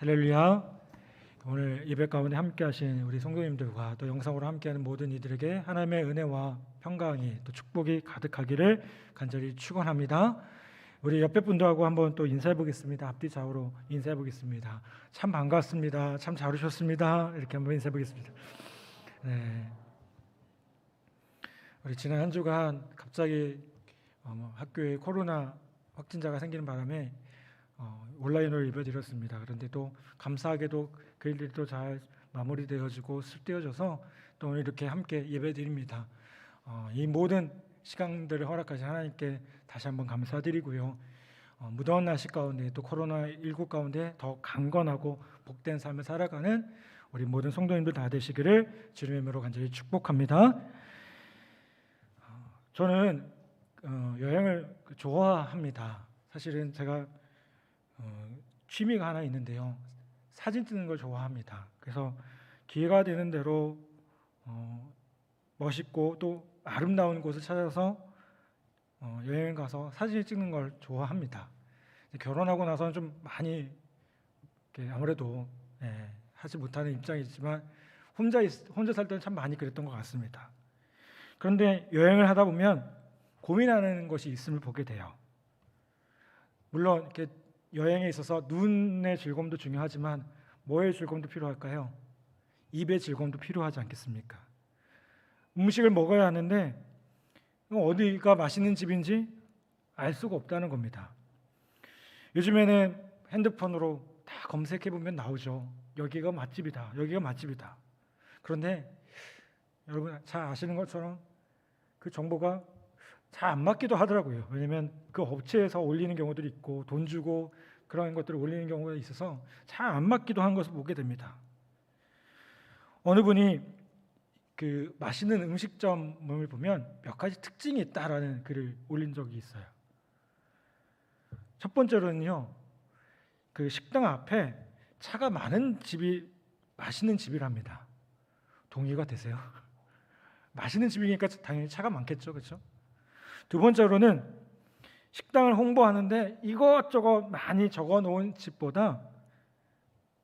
할렐루야. 오늘 예배 가운데 함께 하신 우리 성도님들과 또 영상으로 함께하는 모든 이들에게 하나님의 은혜와 평강이 또 축복이 가득하기를 간절히 축원합니다. 우리 옆에 분들하고 한번 또 인사해 보겠습니다. 앞뒤 좌우로 인사해 보겠습니다. 참 반갑습니다. 참 잘 오셨습니다. 이렇게 한번 인사해 보겠습니다. 네. 우리 지난 한 주간 갑자기 학교에 코로나 확진자가 생기는 바람에 온라인으로 예배드렸습니다. 그런데 또 감사하게도 그 일들이 또 잘 마무리되어지고 쓸되어져서 또 오늘 이렇게 함께 예배드립니다. 이 모든 시간들을 허락하신 하나님께 다시 한번 감사드리고요. 무더운 날씨 가운데 또 코로나19 가운데 더 강건하고 복된 삶을 살아가는 우리 모든 성도님들 다 되시기를 주님의 이름으로 간절히 축복합니다. 저는 여행을 좋아합니다. 사실은 제가 취미가 하나 있는데요, 사진 찍는 걸 좋아합니다. 그래서 기회가 되는 대로 멋있고 또 아름다운 곳을 찾아서 여행을 가서 사진을 찍는 걸 좋아합니다. 결혼하고 나서는 좀 많이 아무래도 하지 못하는 입장이지만 혼자 살 때는 참 많이 그랬던 것 같습니다. 그런데 여행을 하다 보면 고민하는 것이 있음을 보게 돼요. 물론 이렇게 여행에 있어서 눈의 즐거움도 중요하지만 뭐의 즐거움도 필요할까요? 입의 즐거움도 필요하지 않겠습니까? 음식을 먹어야 하는데 어디가 맛있는 집인지 알 수가 없다는 겁니다. 요즘에는 핸드폰으로 다 검색해 보면 나오죠. 여기가 맛집이다. 여기가 맛집이다. 그런데 여러분 잘 아시는 것처럼 그 정보가 잘 안 맞기도 하더라고요. 왜냐하면 그 업체에서 올리는 경우들이 있고 돈 주고 그런 것들을 올리는 경우가 있어서 잘 안 맞기도 한 것을 보게 됩니다. 어느 분이 그 맛있는 음식점을 보면 몇 가지 특징이 있다라는 글을 올린 적이 있어요. 첫 번째로는요, 그 식당 앞에 차가 많은 집이 맛있는 집이랍니다. 동의가 되세요? 맛있는 집이니까 당연히 차가 많겠죠, 그렇죠? 두 번째로는 식당을 홍보하는데 이것저것 많이 적어놓은 집보다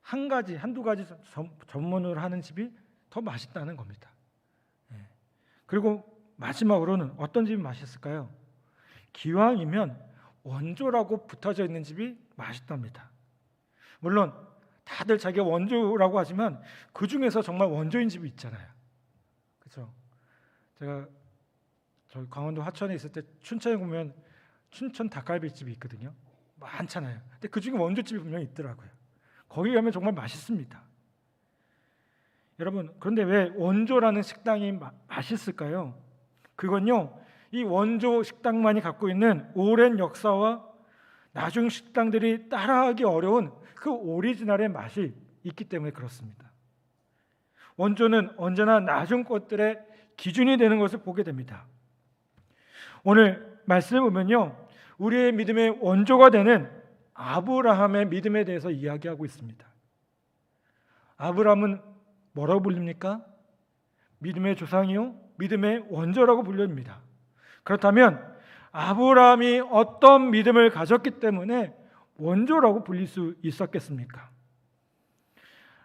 한두 가지 전문으로 하는 집이 더 맛있다는 겁니다. 그리고 마지막으로는 어떤 집이 맛있을까요? 기왕이면 원조라고 붙어져 있는 집이 맛있답니다. 물론 다들 자기가 원조라고 하지만 그 중에서 정말 원조인 집이 있잖아요, 그렇죠? 제가 저 강원도 화천에 있을 때 춘천에 보면 춘천 닭갈비집이 있거든요. 많잖아요. 근데 그 중에 원조집이 분명히 있더라고요. 거기 가면 정말 맛있습니다. 여러분, 그런데 왜 원조라는 식당이 맛있을까요? 그건요, 이 원조 식당만이 갖고 있는 오랜 역사와 나중 식당들이 따라하기 어려운 그 오리지널의 맛이 있기 때문에 그렇습니다. 원조는 언제나 나중 것들의 기준이 되는 것을 보게 됩니다. 오늘 말씀을 보면요, 우리의 믿음의 원조가 되는 아브라함의 믿음에 대해서 이야기하고 있습니다. 아브라함은 뭐라고 불립니까? 믿음의 조상이요, 믿음의 원조라고 불립니다. 그렇다면 아브라함이 어떤 믿음을 가졌기 때문에 원조라고 불릴 수 있었겠습니까?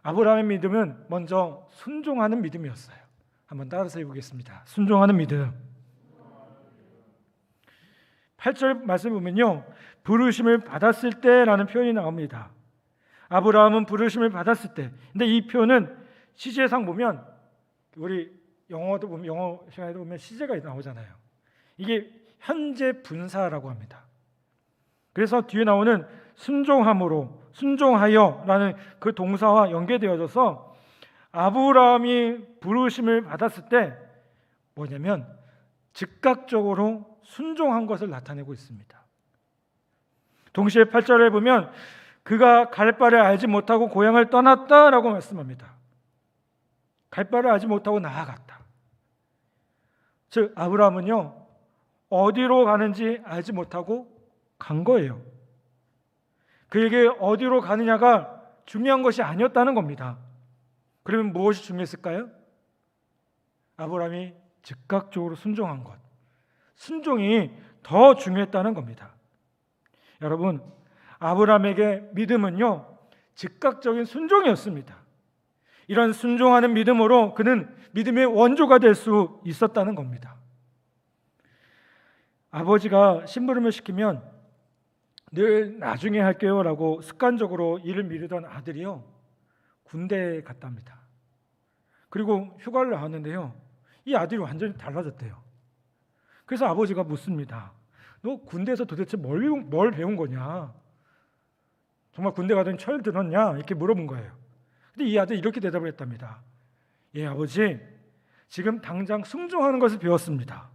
아브라함의 믿음은 먼저 순종하는 믿음이었어요. 한번 따라서 해보겠습니다. 순종하는 믿음. 8절 말씀 보면요, 부르심을 받았을 때라는 표현이 나옵니다. 아브라함은 부르심을 받았을 때. 근데 이 표현은 시제상 보면, 우리 영어도 보면, 영어 시간에도 보면 시제가 나오잖아요. 이게 현재 분사라고 합니다. 그래서 뒤에 나오는 순종함으로, 순종하여라는 그 동사와 연계되어져서 아브라함이 부르심을 받았을 때 뭐냐면 즉각적으로 순종한 것을 나타내고 있습니다. 동시에 8절에 보면 그가 갈 바를 알지 못하고 고향을 떠났다라고 말씀합니다. 갈 바를 알지 못하고 나아갔다. 즉 아브라함은요, 어디로 가는지 알지 못하고 간 거예요. 그에게 어디로 가느냐가 중요한 것이 아니었다는 겁니다. 그러면 무엇이 중요했을까요? 아브라함이 즉각적으로 순종한 것, 순종이 더 중요했다는 겁니다. 여러분, 아브라함에게 믿음은요, 즉각적인 순종이었습니다. 이런 순종하는 믿음으로 그는 믿음의 원조가 될 수 있었다는 겁니다. 아버지가 심부름을 시키면 늘 나중에 할게요 라고 습관적으로 일을 미루던 아들이요, 군대에 갔답니다. 그리고 휴가를 나왔는데요, 이 아들이 완전히 달라졌대요. 그래서 아버지가 묻습니다. 너 군대에서 도대체 뭘 배운 거냐? 정말 군대 가더니 철 들었냐? 이렇게 물어본 거예요. 근데 이 아들이 이렇게 대답을 했답니다. 예, 아버지, 지금 당장 순종하는 것을 배웠습니다.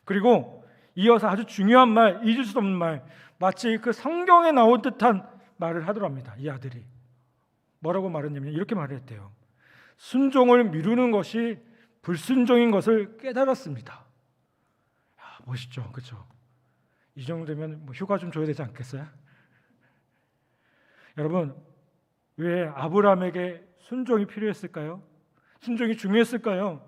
그리고 이어서 아주 중요한 말, 잊을 수 없는 말, 마치 그 성경에 나온 듯한 말을 하더랍니다. 이 아들이 뭐라고 말했냐면 이렇게 말했대요. 순종을 미루는 것이 불순종인 것을 깨달았습니다. 야, 멋있죠, 그렇죠? 이 정도면 뭐 휴가 좀 줘야 되지 않겠어요? 여러분, 왜 아브라함에게 순종이 필요했을까요? 순종이 중요했을까요?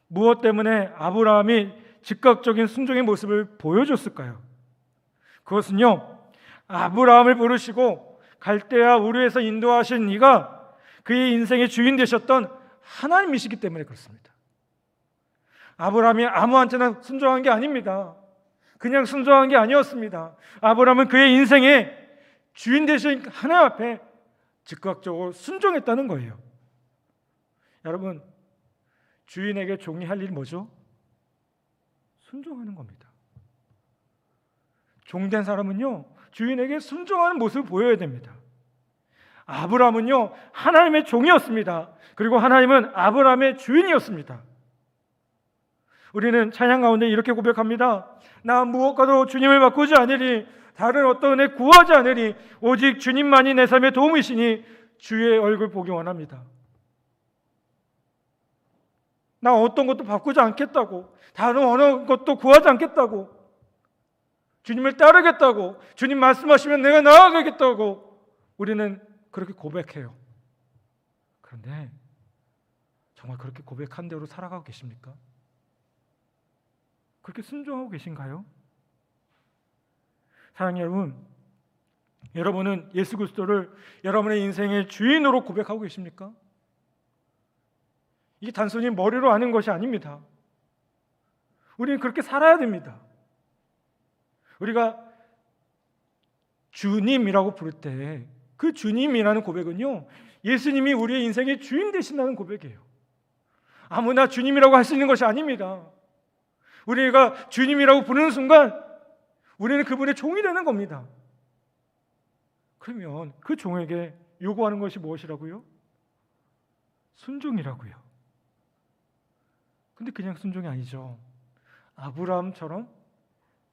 무엇 때문에 아브라함이 즉각적인 순종의 모습을 보여줬을까요? 그것은요, 아브라함을 부르시고 갈대아 우르에서 인도하신 이가 그의 인생의 주인 되셨던 하나님이시기 때문에 그렇습니다. 아브라함이 아무한테나 순종한 게 아닙니다. 그냥 순종한 게 아니었습니다. 아브라함은 그의 인생의 주인 되신 하나님 앞에 즉각적으로 순종했다는 거예요. 여러분, 주인에게 종이 할 일이 뭐죠? 순종하는 겁니다. 종된 사람은요, 주인에게 순종하는 모습을 보여야 됩니다. 아브라함은요, 하나님의 종이었습니다. 그리고 하나님은 아브라함의 주인이었습니다. 우리는 찬양 가운데 이렇게 고백합니다. 나 무엇과도 주님을 바꾸지 않으리, 다른 어떤 은혜 구하지 않으리, 오직 주님만이 내 삶의 도움이시니 주의 얼굴 보기 원합니다. 나 어떤 것도 바꾸지 않겠다고, 다른 어느 것도 구하지 않겠다고, 주님을 따르겠다고, 주님 말씀하시면 내가 나아가겠다고 우리는 그렇게 고백해요. 그런데 정말 그렇게 고백한 대로 살아가고 계십니까? 그렇게 순종하고 계신가요? 사랑하는 여러분, 여러분은 예수 그리스도를 여러분의 인생의 주인으로 고백하고 계십니까? 이게 단순히 머리로 아는 것이 아닙니다. 우리는 그렇게 살아야 됩니다. 우리가 주님이라고 부를 때 그 주님이라는 고백은요, 예수님이 우리의 인생의 주인 되신다는 고백이에요. 아무나 주님이라고 할 수 있는 것이 아닙니다. 우리가 주님이라고 부르는 순간 우리는 그분의 종이 되는 겁니다. 그러면 그 종에게 요구하는 것이 무엇이라고요? 순종이라고요. 근데 그냥 순종이 아니죠. 아브라함처럼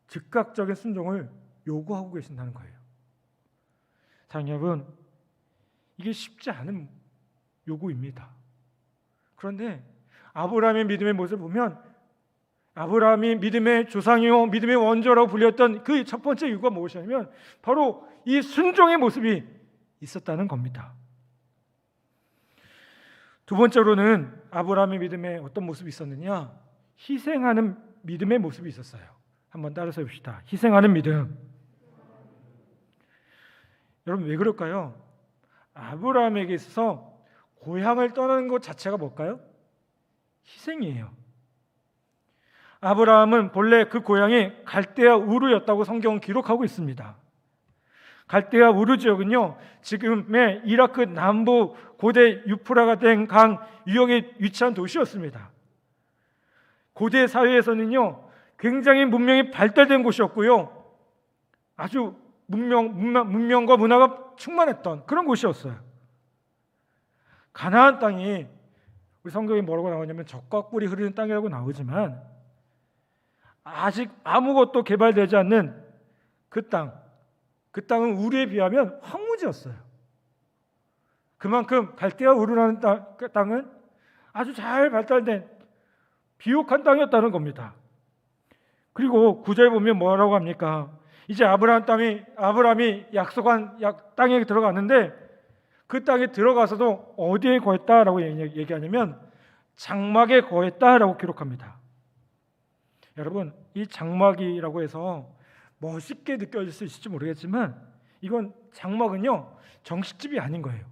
즉각적인 순종을 요구하고 계신다는 거예요. 사랑하는 여러분, 이게 쉽지 않은 요구입니다. 그런데 아브라함의 믿음의 모습을 보면 아브라함이 믿음의 조상이요 믿음의 원조라고 불렸던 그 첫 번째 이유가 무엇이냐면 바로 이 순종의 모습이 있었다는 겁니다. 두 번째로는 아브라함의 믿음에 어떤 모습이 있었느냐? 희생하는 믿음의 모습이 있었어요. 한번 따라서 봅시다. 희생하는 믿음. 여러분, 왜 그럴까요? 아브라함에게 있어서 고향을 떠나는 것 자체가 뭘까요? 희생이에요. 아브라함은 본래 그 고향이 갈대아 우르였다고 성경은 기록하고 있습니다. 갈대아 우르 지역은요, 지금의 이라크 남부 고대 유프라가 된 강 유역에 위치한 도시였습니다. 고대 사회에서는요, 굉장히 문명이 발달된 곳이었고요, 아주 문명과 문화가 충만했던 그런 곳이었어요. 가나안 땅이 우리 성경에 뭐라고 나오냐면 적과 꿀이 흐르는 땅이라고 나오지만 아직 아무것도 개발되지 않는 그 땅은 우르에 비하면 황무지였어요. 그만큼 갈대아 우르라는 땅은 아주 잘 발달된 비옥한 땅이었다는 겁니다. 그리고 9절에 보면 뭐라고 합니까? 이제 아브라함이 약속한 땅에 들어갔는데 그 땅에 들어가서도 어디에 거했다라고 얘기하냐면 장막에 거했다라고 기록합니다. 여러분, 이 장막이라고 해서 멋있게 느껴질 수 있을지 모르겠지만 이건 장막은요, 정식집이 아닌 거예요.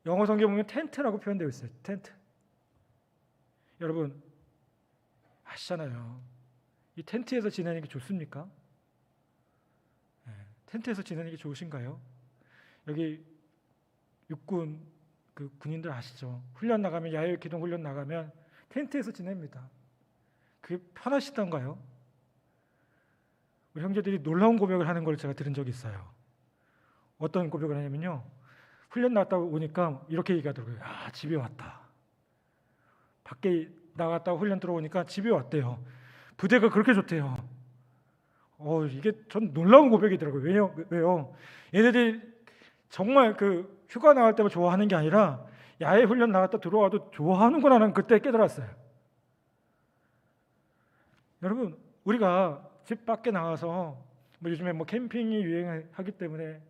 영어 성경 보면 텐트라고 표현되어 있어요. 텐트. 여러분 아시잖아요. 이 텐트에서 지내는 게 좋습니까? 텐트에서 지내는 게 좋으신가요? 여기 육군 그 군인들 아시죠? 훈련 나가면, 야외 기동 훈련 나가면 텐트에서 지냅니다. 그게 편하시던가요? 우리 형제들이 놀라운 고백을 하는 걸 제가 들은 적이 있어요. 어떤 고백을 하냐면요, 훈련 나갔다 오니까 이렇게 얘기하더라고요. 아, 집에 왔다. 밖에 나갔다가 훈련 들어오니까 집에 왔대요. 부대가 그렇게 좋대요. 이게 전 놀라운 고백이더라고요. 왜요? 얘네들이 정말 그 휴가 나갈 때만 좋아하는 게 아니라 야외 훈련 나갔다 들어와도 좋아하는구나 하는 그때 깨달았어요. 여러분, 우리가 집 밖에 나가서 요즘에 캠핑이 유행하기 때문에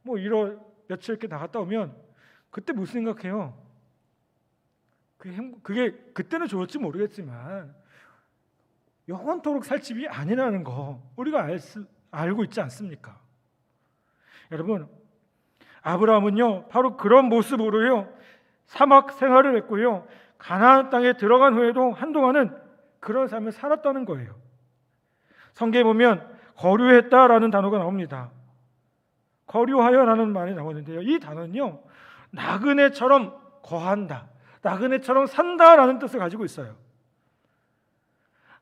1월 며칠 이렇게 나갔다 오면 그때 무슨 생각해요? 그게 그때는 좋을지 모르겠지만 영원토록 살 집이 아니라는 거 우리가 알고 있지 않습니까? 여러분, 아브라함은요 바로 그런 모습으로요 사막 생활을 했고요, 가나안 땅에 들어간 후에도 한동안은 그런 삶을 살았다는 거예요. 성경에 보면 거류했다라는 단어가 나옵니다. 거류하여라는 말이 나오는데요, 이 단어는요 나그네처럼 거한다, 나그네처럼 산다라는 뜻을 가지고 있어요.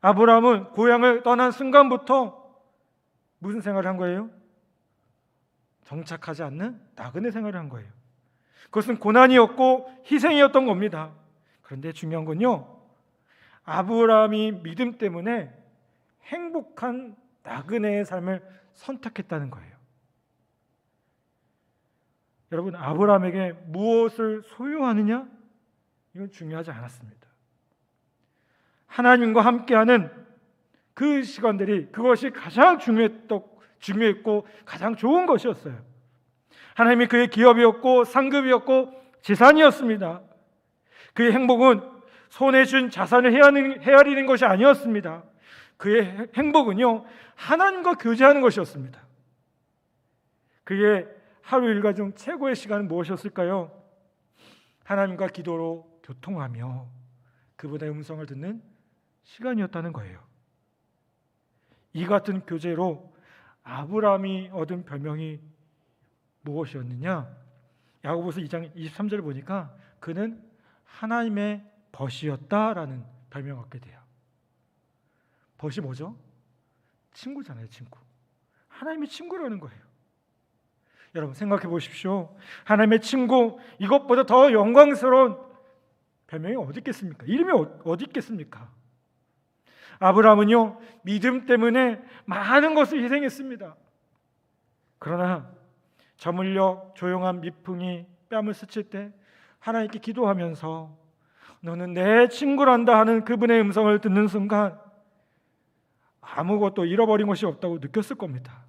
아브라함은 고향을 떠난 순간부터 무슨 생활을 한 거예요? 정착하지 않는 나그네 생활을 한 거예요. 그것은 고난이었고 희생이었던 겁니다. 그런데 중요한 건요, 아브라함이 믿음 때문에 행복한 나그네의 삶을 선택했다는 거예요. 여러분, 아브라함에게 무엇을 소유하느냐? 이건 중요하지 않았습니다. 하나님과 함께하는 그 시간들이, 그것이 가장 중요했고 가장 좋은 것이었어요. 하나님이 그의 기업이었고 상급이었고 재산이었습니다. 그의 행복은 손에 쥔 자산을 헤아리는 것이 아니었습니다. 그의 행복은요 하나님과 교제하는 것이었습니다. 그의 하루 일과 중 최고의 시간은 무엇이었을까요? 하나님과 기도로 교통하며 그분의 음성을 듣는 시간이었다는 거예요. 이 같은 교제로 아브라함이 얻은 별명이 무엇이었느냐? 야고보서 2장 23절을 보니까 그는 하나님의 벗이었다라는 별명을 얻게 돼요. 벗이 뭐죠? 친구잖아요, 친구. 하나님의 친구라는 거예요. 여러분 생각해 보십시오. 하나님의 친구, 이것보다 더 영광스러운 별명이 어디 있겠습니까? 이름이 어디 있겠습니까? 아브라함은요 믿음 때문에 많은 것을 희생했습니다. 그러나 저물려 조용한 미풍이 뺨을 스칠 때 하나님께 기도하면서 너는 내 친구란다 하는 그분의 음성을 듣는 순간 아무것도 잃어버린 것이 없다고 느꼈을 겁니다.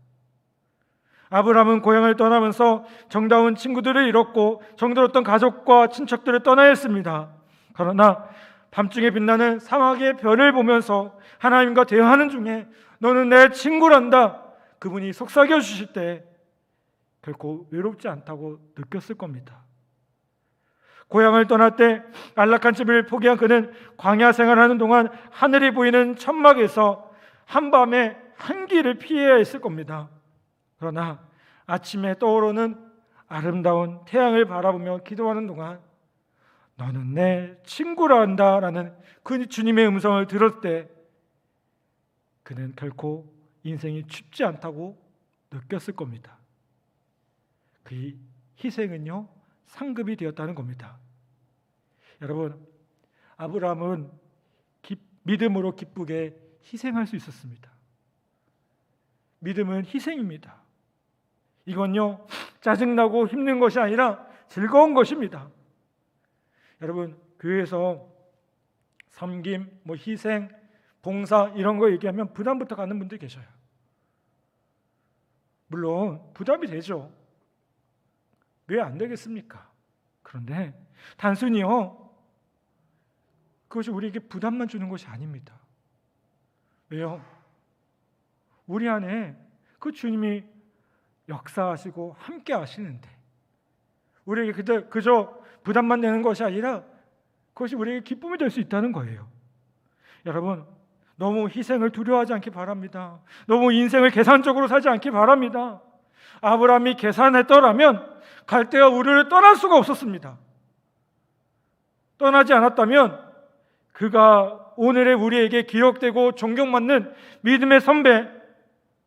아브라함은 고향을 떠나면서 정다운 친구들을 잃었고 정들었던 가족과 친척들을 떠나야 했습니다. 그러나 밤중에 빛나는 사막의 별을 보면서 하나님과 대화하는 중에 너는 내 친구란다, 그분이 속삭여 주실 때 결코 외롭지 않다고 느꼈을 겁니다. 고향을 떠날 때 안락한 집을 포기한 그는 광야 생활하는 동안 하늘이 보이는 천막에서 한밤에 한기를 피해야 했을 겁니다. 그러나 아침에 떠오르는 아름다운 태양을 바라보며 기도하는 동안 너는 내 친구라 한다라는 그 주님의 음성을 들을 때 그는 결코 인생이 춥지 않다고 느꼈을 겁니다. 그 희생은요 상급이 되었다는 겁니다. 여러분, 아브라함은 믿음으로 기쁘게 희생할 수 있었습니다. 믿음은 희생입니다. 이건요 짜증나고 힘든 것이 아니라 즐거운 것입니다. 여러분, 교회에서 섬김, 희생, 봉사 이런 거 얘기하면 부담부터 가는 분들 계셔요. 물론 부담이 되죠. 왜 안 되겠습니까? 그런데 단순히요 그것이 우리에게 부담만 주는 것이 아닙니다. 왜요? 우리 안에 그 주님이 역사하시고 함께 하시는데 우리에게 그저 부담만 되는 것이 아니라 그것이 우리에게 기쁨이 될 수 있다는 거예요. 여러분, 너무 희생을 두려워하지 않기 바랍니다. 너무 인생을 계산적으로 살지 않기 바랍니다. 아브라함이 계산했더라면 갈대아 우르를 떠날 수가 없었습니다. 떠나지 않았다면 그가 오늘의 우리에게 기억되고 존경받는 믿음의 선배,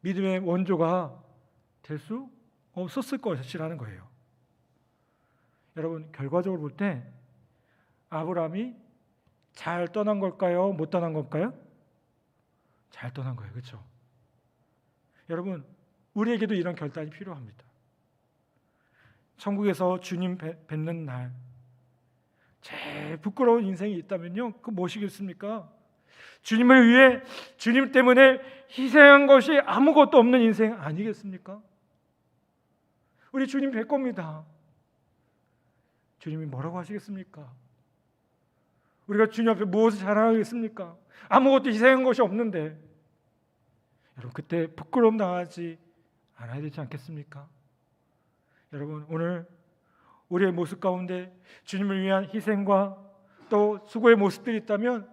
믿음의 원조가 될 수 없었을 것이라는 거예요. 여러분, 결과적으로 볼 때 아브라함이 잘 떠난 걸까요? 못 떠난 걸까요? 잘 떠난 거예요. 그렇죠? 여러분, 우리에게도 이런 결단이 필요합니다. 천국에서 주님 뵙는 날 제일 부끄러운 인생이 있다면요, 그 무엇이겠습니까? 주님을 위해 주님 때문에 희생한 것이 아무것도 없는 인생 아니겠습니까? 우리 주님 뵐 겁니다. 주님이 뭐라고 하시겠습니까? 우리가 주님 앞에 무엇을 자랑하겠습니까? 아무것도 희생한 것이 없는데. 여러분, 그때 부끄러움 당하지 않아야 되지 않겠습니까? 여러분, 오늘 우리의 모습 가운데 주님을 위한 희생과 또 수고의 모습들이 있다면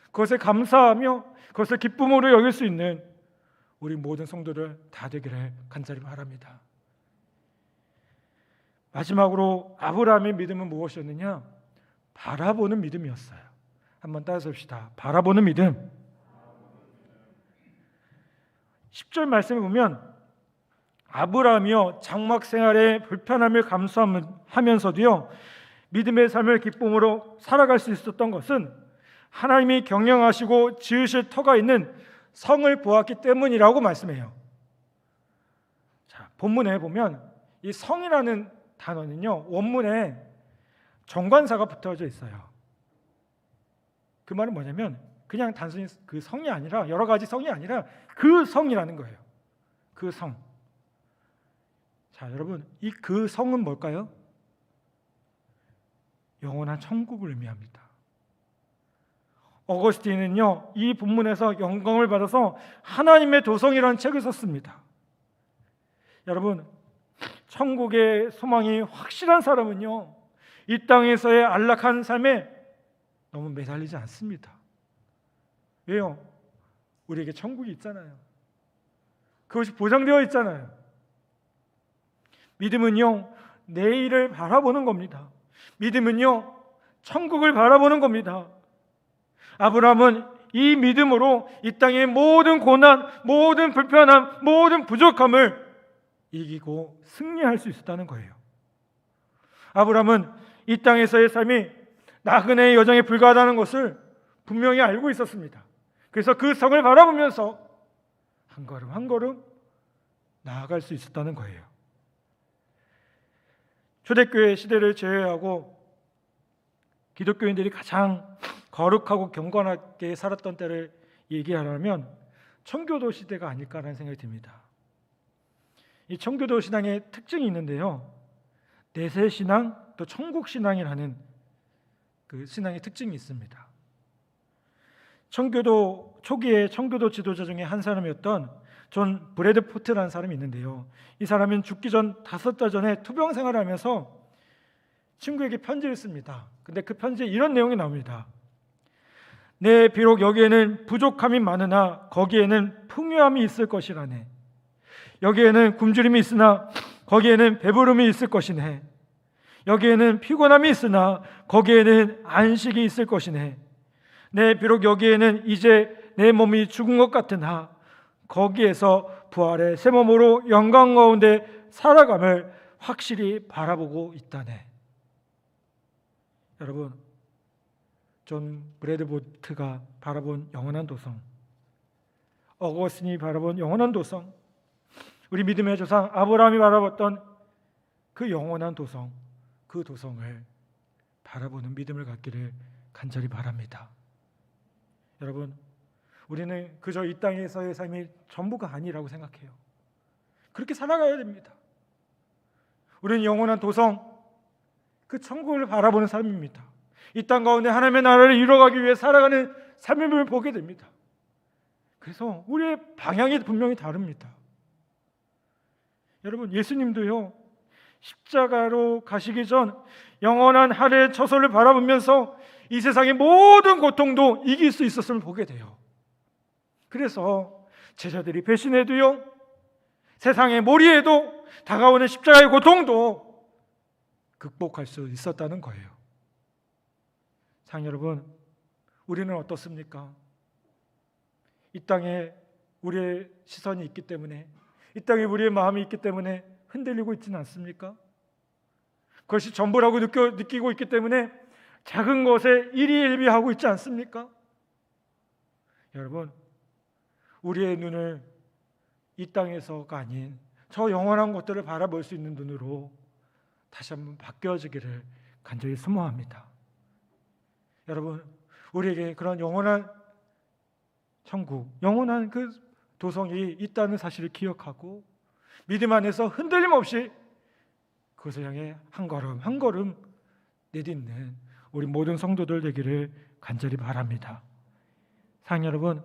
그것에 감사하며 그것을 기쁨으로 여길 수 있는 우리 모든 성도들 다 되기를 간절히 바랍니다. 마지막으로 아브라함의 믿음은 무엇이었느냐? 바라보는 믿음이었어요. 한번 따라서 봅시다. 바라보는 믿음. 10절 말씀을 보면 아브라함이요 장막 생활의 불편함을 감수하면서도요 믿음의 삶을 기쁨으로 살아갈 수 있었던 것은 하나님이 경영하시고 지으실 터가 있는 성을 보았기 때문이라고 말씀해요. 자, 본문에 보면 이 성이라는 단어는요 원문에 정관사가 붙어져 있어요. 그 말은 뭐냐면 그냥 단순히 그 성이 아니라 여러 가지 성이 아니라 그 성이라는 거예요. 그 성. 자, 여러분, 이 그 성은 뭘까요? 영원한 천국을 의미합니다. 어거스틴은요 이 본문에서 영광을 받아서 하나님의 도성이라는 책을 썼습니다. 여러분, 천국의 소망이 확실한 사람은요 이 땅에서의 안락한 삶에 너무 매달리지 않습니다. 왜요? 우리에게 천국이 있잖아요. 그것이 보장되어 있잖아요. 믿음은요 내일을 바라보는 겁니다. 믿음은요 천국을 바라보는 겁니다. 아브라함은 이 믿음으로 이 땅의 모든 고난, 모든 불편함, 모든 부족함을 이기고 승리할 수 있었다는 거예요. 아브라함은 이 땅에서의 삶이 나그네의 여정에 불과하다는 것을 분명히 알고 있었습니다. 그래서 그 성을 바라보면서 한 걸음 한 걸음 나아갈 수 있었다는 거예요. 초대교회 시대를 제외하고 기독교인들이 가장 거룩하고 경건하게 살았던 때를 얘기하려면 청교도 시대가 아닐까라는 생각이 듭니다. 이 청교도 신앙의 특징이 있는데요, 내세신앙 또 천국신앙이라는 그 신앙의 특징이 있습니다. 청교도 초기에 청교도 지도자 중에 한 사람이었던 존 브래드포트라는 사람이 있는데요, 이 사람은 죽기 전 5달 전에 투병 생활을 하면서 친구에게 편지를 씁니다. 근데 그 편지에 이런 내용이 나옵니다. 네, 비록 여기에는 부족함이 많으나 거기에는 풍요함이 있을 것이라네. 여기에는 굶주림이 있으나 거기에는 배부름이 있을 것이네. 여기에는 피곤함이 있으나 거기에는 안식이 있을 것이네. 네, 비록 여기에는 이제 내 몸이 죽은 것 같으나 거기에서 부활의 새 몸으로 영광 가운데 살아감을 확실히 바라보고 있다네. 여러분, 존 브래드포트가 바라본 영원한 도성, 어거스틴이 바라본 영원한 도성, 우리 믿음의 조상 아브라함이 바라봤던 그 영원한 도성, 그 도성을 바라보는 믿음을 갖기를 간절히 바랍니다. 여러분, 우리는 그저 이 땅에서의 삶이 전부가 아니라고 생각해요. 그렇게 살아가야 됩니다. 우리는 영원한 도성, 그 천국을 바라보는 삶입니다. 이 땅 가운데 하나님의 나라를 이루어가기 위해 살아가는 삶을 보게 됩니다. 그래서 우리의 방향이 분명히 다릅니다. 여러분, 예수님도요, 십자가로 가시기 전 영원한 하늘의 처소를 바라보면서 이 세상의 모든 고통도 이길 수 있었음을 보게 돼요. 그래서 제자들이 배신해도요, 세상의 몰이에도 다가오는 십자가의 고통도 극복할 수 있었다는 거예요. 사랑 여러분, 우리는 어떻습니까? 이 땅에 우리의 시선이 있기 때문에, 이 땅에 우리의 마음이 있기 때문에 흔들리고 있지는 않습니까? 그것이 전부라고 느끼고 있기 때문에 작은 것에 일희일비하고 있지 않습니까? 여러분, 우리의 눈을 이 땅에서가 아닌 저 영원한 것들을 바라볼 수 있는 눈으로 다시 한번 바뀌어지기를 간절히 소망합니다. 여러분, 우리에게 그런 영원한 천국, 영원한 그 도성이 있다는 사실을 기억하고 믿음 안에서 흔들림 없이 그것을 향해 한 걸음 한 걸음 내딛는 우리 모든 성도들 되기를 간절히 바랍니다. 사랑 여러분,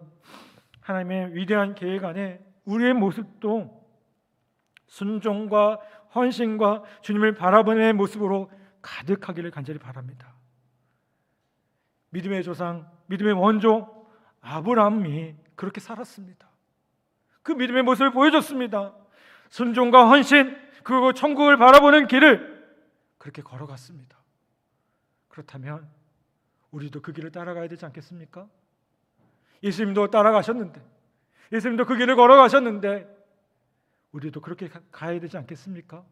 하나님의 위대한 계획 안에 우리의 모습도 순종과 헌신과 주님을 바라보는 모습으로 가득하기를 간절히 바랍니다. 믿음의 조상, 믿음의 원조 아브라함이 그렇게 살았습니다. 그 믿음의 모습을 보여줬습니다. 순종과 헌신, 그리고 천국을 바라보는 길을 그렇게 걸어갔습니다. 그렇다면 우리도 그 길을 따라가야 되지 않겠습니까? 예수님도 따라가셨는데, 예수님도 그 길을 걸어가셨는데 우리도 그렇게 가야 되지 않겠습니까?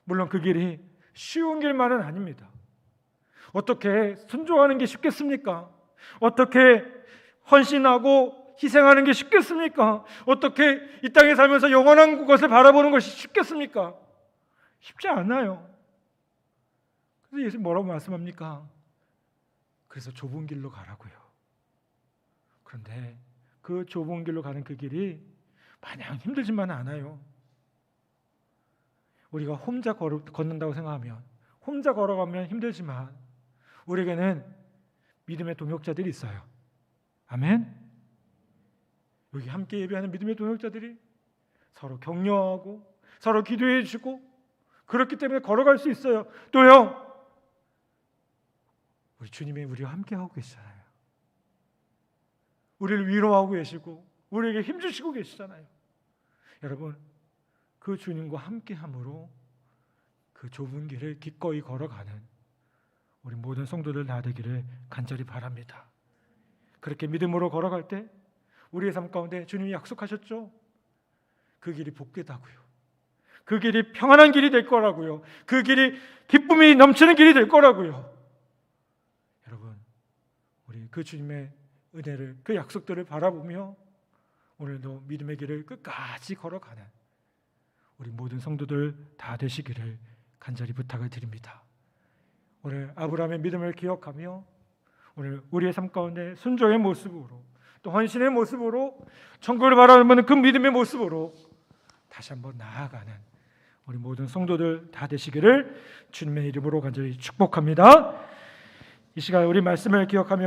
물론 그 길이 쉬운 길만은 아닙니다. 어떻게 순종하는 게 쉽겠습니까? 어떻게 헌신하고 희생하는 게 쉽겠습니까? 어떻게 이 땅에 살면서 영원한 것을 바라보는 것이 쉽겠습니까? 쉽지 않아요. 그래서 예수님 뭐라고 말씀합니까? 그래서 좁은 길로 가라고요. 그런데 그 좁은 길로 가는 그 길이 마냥 힘들지만은 않아요. 우리가 혼자 걷는다고 생각하면, 혼자 걸어가면 힘들지만 우리에게는 믿음의 동역자들이 있어요. 아멘. 여기 함께 예배하는 믿음의 동역자들이 서로 격려하고 서로 기도해 주고 그렇기 때문에 걸어갈 수 있어요. 또요, 우리 주님이 우리와 함께 하고 계시잖아요. 우리를 위로하고 계시고 우리에게 힘주시고 계시잖아요. 여러분, 그 주님과 함께함으로 그 좁은 길을 기꺼이 걸어가는 우리 모든 성도들 다 되기를 간절히 바랍니다. 그렇게 믿음으로 걸어갈 때 우리의 삶 가운데 주님이 약속하셨죠. 그 길이 복되다고요. 그 길이 평안한 길이 될 거라고요. 그 길이 기쁨이 넘치는 길이 될 거라고요. 여러분, 우리 그 주님의 은혜를, 그 약속들을 바라보며 오늘도 믿음의 길을 끝까지 걸어가는 우리 모든 성도들 다 되시기를 간절히 부탁을 드립니다. 오늘 아브라함의 믿음을 기억하며 오늘 우리의 삶 가운데 순종의 모습으로 또 헌신의 모습으로 천국을 바라보는 그 믿음의 모습으로 다시 한번 나아가는 우리 모든 성도들 다 되시기를 주님의 이름으로 간절히 축복합니다. 이 시간 우리 말씀을 기억하며